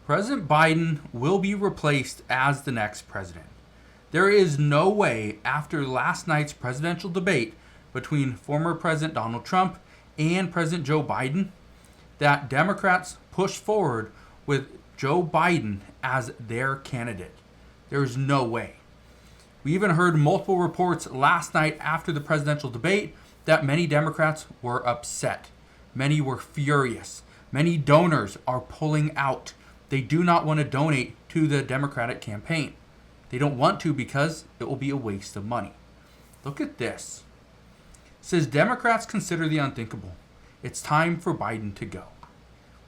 President Biden will be replaced as the next president. There is no way after last night's presidential debate between former President Donald Trump and President Joe Biden that Democrats push forward with Joe Biden as their candidate. There is no way. We even heard multiple reports last night after the presidential debate that many Democrats were upset. Many were furious. Many donors are pulling out. They do not want to donate to the Democratic campaign. They don't want to because it will be a waste of money. Look at this. It says Democrats consider the unthinkable. It's time for Biden to go.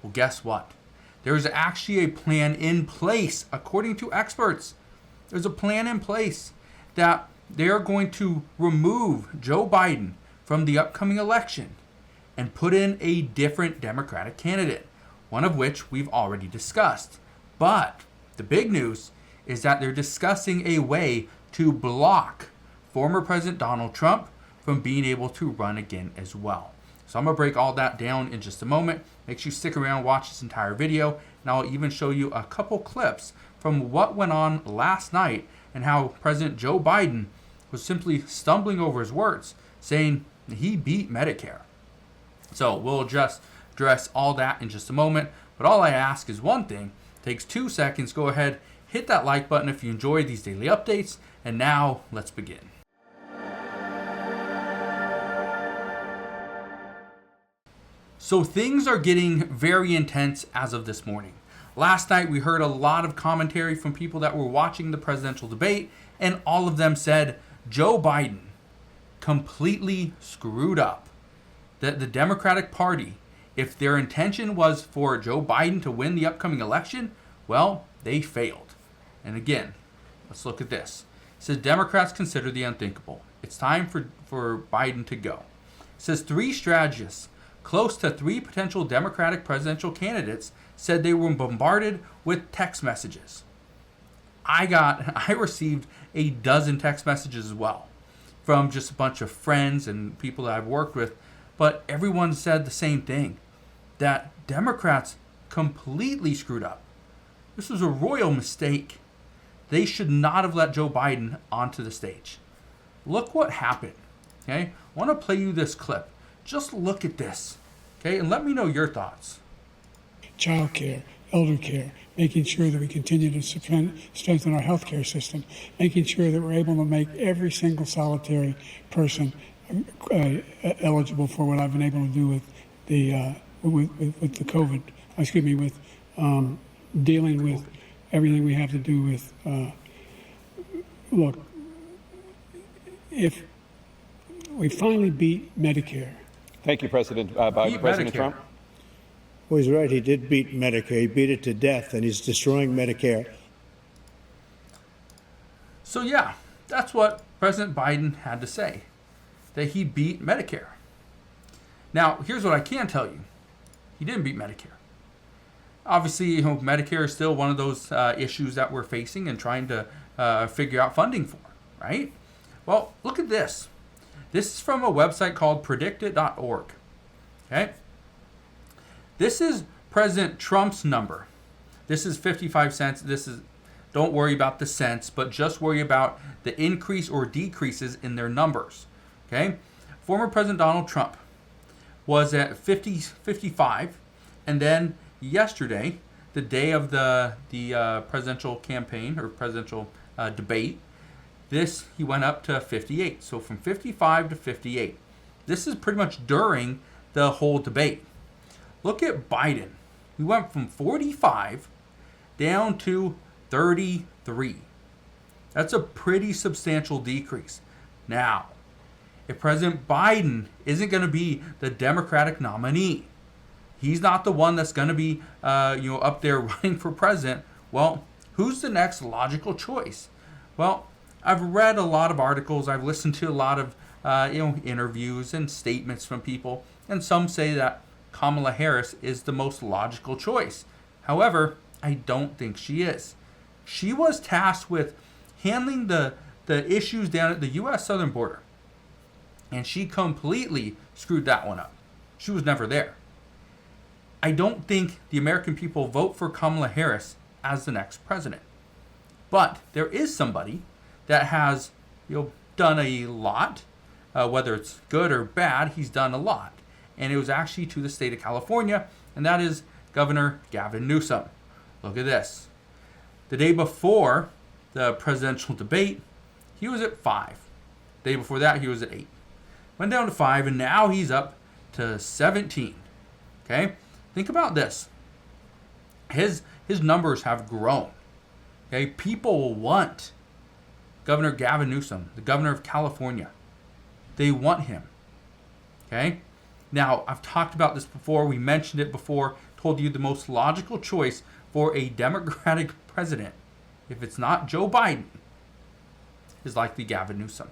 Well, guess what? There's actually a plan in place, according to experts. There's a plan in place that they are going to remove Joe Biden from the upcoming election and put in a different Democratic candidate, one of which we've already discussed. But the big news is that they're discussing a way to block former President Donald Trump from being able to run again as well. So I'm going to break all that down in just a moment. Make sure you stick around and watch this entire video, and I'll even show you a couple clips from what went on last night and how President Joe Biden was simply stumbling over his words, saying he beat Medicare. So we'll just address all that in just a moment, but all I ask is one thing. It takes 2 seconds. Go ahead, hit that like button if you enjoy these daily updates, and now let's begin. So things are getting very intense as of this morning. Last night we heard a lot of commentary from people that were watching the presidential debate, and all of them said Joe Biden completely screwed up. That the Democratic Party, if their intention was for Joe Biden to win the upcoming election, well, they failed. And again, let's look at this. It says Democrats consider the unthinkable. It's time for Biden to go. It says 3 strategists close to 3 potential Democratic presidential candidates said they were bombarded with text messages. I received a dozen text messages as well from just a bunch of friends and people that I've worked with, but everyone said the same thing, that Democrats completely screwed up. This was a royal mistake. They should not have let Joe Biden onto the stage. Look what happened. Okay, I want to play you this clip. Just look at this, okay, and let me know your thoughts. Child care, elder care, making sure that we continue to strengthen our healthcare system, making sure that we're able to make every single solitary person eligible for what I've been able to do with the with the COVID. With dealing with everything we have to do with. Look, if we finally beat Medicare. Thank you, President Biden. President Medicare. Trump. Well, he's right. He did beat Medicare. He beat it to death, and he's destroying Medicare. So yeah, that's what President Biden had to say, that he beat Medicare. Now, here's what I can tell you. He didn't beat Medicare. Obviously, Medicare is still one of those issues that we're facing and trying to figure out funding for, right? Well, look at this. This is from a website called predictit.org. Okay? This is President Trump's number. This is 55 cents. Don't worry about the cents, but just worry about the increase or decreases in their numbers. Okay? Former President Donald Trump was at 55, and then yesterday, the day of the presidential campaign or presidential debate, he went up to 58. So from 55 to 58. This is pretty much during the whole debate. Look at Biden. We went from 45 down to 33. That's a pretty substantial decrease. Now, if President Biden isn't going to be the Democratic nominee, he's not the one that's going to be up there running for president, well, who's the next logical choice? Well, I've read a lot of articles. I've listened to a lot of interviews and statements from people, and some say that Kamala Harris is the most logical choice. However, I don't think she is. She was tasked with handling the issues down at the U.S. southern border, and she completely screwed that one up. She was never there. I don't think the American people vote for Kamala Harris as the next president. But there is somebody that has done a lot, whether it's good or bad, he's done a lot. And it was actually to the state of California, and that is Governor Gavin Newsom. Look at this. The day before the presidential debate, he was at 5. The day before that, he was at 8. Went down to 5, and now he's up to 17. Okay? Think about this. His numbers have grown. Okay? People want Governor Gavin Newsom, the governor of California. They want him. Okay? Now, I've talked about this before. We mentioned it before. Told you the most logical choice for a Democratic president, if it's not Joe Biden, is likely Gavin Newsom.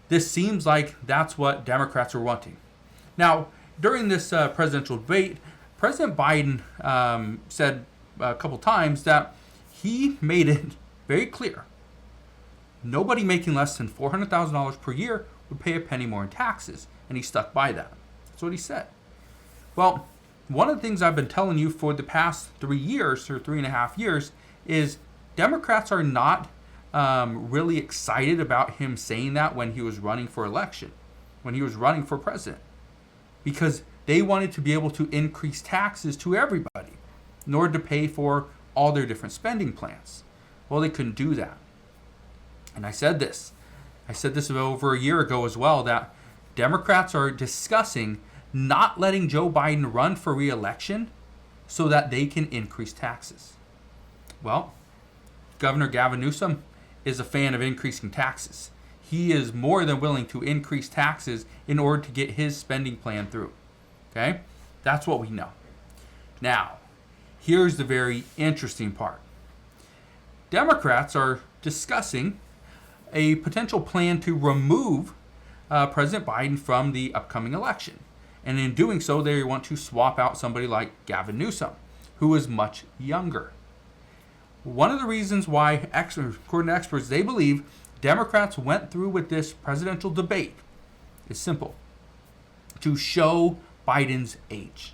This seems like that's what Democrats are wanting. Now, during this presidential debate, President Biden said a couple times that he made it very clear nobody making less than $400,000 per year would pay a penny more in taxes, and he stuck by that. That's what he said. Well, one of the things I've been telling you for the past 3 years or 3.5 years is Democrats are not really excited about him saying that when he was running for election, when he was running for president, because they wanted to be able to increase taxes to everybody in order to pay for all their different spending plans. Well, they couldn't do that. And I said this over a year ago as well, that Democrats are discussing not letting Joe Biden run for re-election so that they can increase taxes. Well, Governor Gavin Newsom is a fan of increasing taxes. He is more than willing to increase taxes in order to get his spending plan through. Okay? That's what we know. Now, here's the very interesting part. Democrats are discussing a potential plan to remove President Biden from the upcoming election. And in doing so, they want to swap out somebody like Gavin Newsom, who is much younger. One of the reasons why, according to experts, they believe Democrats went through with this presidential debate is simple: to show Biden's age.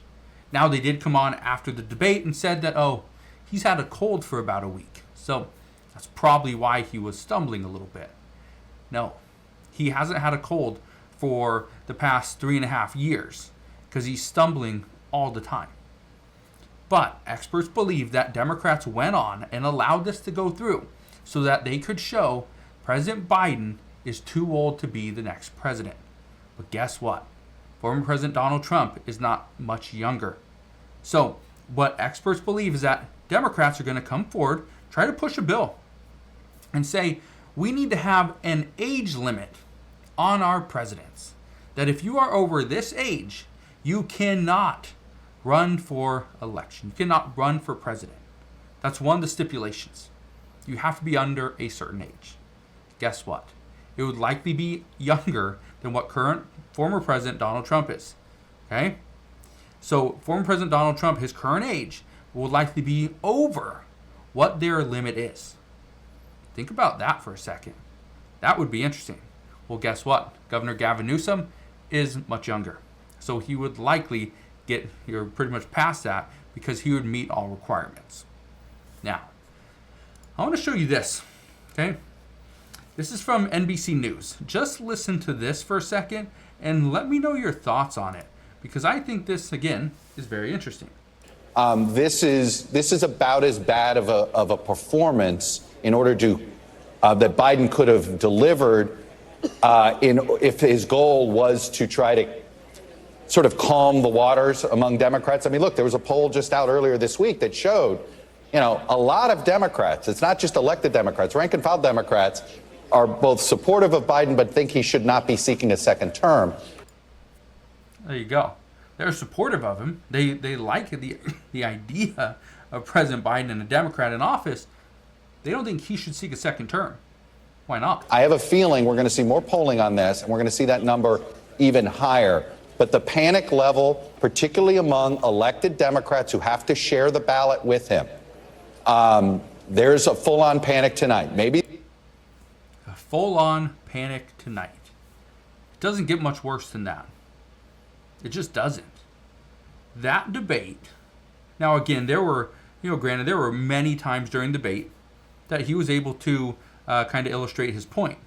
Now, they did come on after the debate and said that, he's had a cold for about a week. So that's probably why he was stumbling a little bit. No, he hasn't had a cold for the past 3.5 years because he's stumbling all the time. But experts believe that Democrats went on and allowed this to go through so that they could show President Biden is too old to be the next president. But guess what? Former President Donald Trump is not much younger. So what experts believe is that Democrats are going to come forward, try to push a bill, and say, we need to have an age limit on our presidents. That if you are over this age, you cannot run for election. You cannot run for president. That's one of the stipulations. You have to be under a certain age. Guess what? It would likely be younger than what former President Donald Trump is. Okay? So former President Donald Trump, his current age, will likely be over what their limit is. Think about that for a second. That would be interesting. Well, guess what? Governor Gavin Newsom is much younger. So he would likely get pretty much past that because he would meet all requirements. Now, I want to show you this. Okay? This is from NBC News. Just listen to this for a second and let me know your thoughts on it, because I think this, again, is very interesting. This is about as bad of a performance in order to that Biden could have delivered if his goal was to try to sort of calm the waters among Democrats. I mean, look, there was a poll just out earlier this week that showed, a lot of Democrats, it's not just elected Democrats, rank and file Democrats, are both supportive of Biden but think he should not be seeking a second term. There you go. They're supportive of him. They like the idea of President Biden and a Democrat in office. They don't think he should seek a second term. Why not? I have a feeling we're going to see more polling on this, and we're going to see that number even higher. But the panic level, particularly among elected Democrats who have to share the ballot with him, there's a full-on panic tonight. Maybe a full-on panic tonight. It doesn't get much worse than that. It just doesn't. that debate. Now, again, there were, granted, there were many times during the debate that he was able to kind of illustrate his point.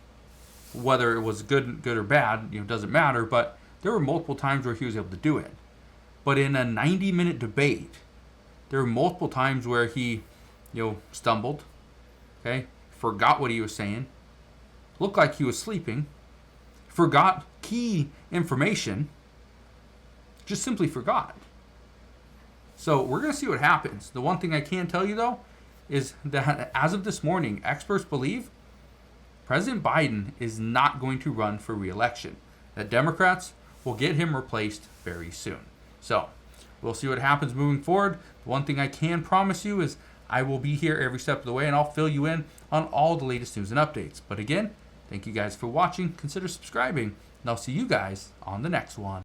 Whether it was good or bad, doesn't matter. But there were multiple times where he was able to do it. But in a 90-minute debate, there were multiple times where he, stumbled, okay, forgot what he was saying, looked like he was sleeping, forgot key information, just simply forgot. So we're going to see what happens. The one thing I can tell you, though, is that as of this morning, experts believe President Biden is not going to run for re-election. That Democrats will get him replaced very soon. So we'll see what happens moving forward. The one thing I can promise you is I will be here every step of the way, and I'll fill you in on all the latest news and updates. But again, thank you guys for watching. Consider subscribing, and I'll see you guys on the next one.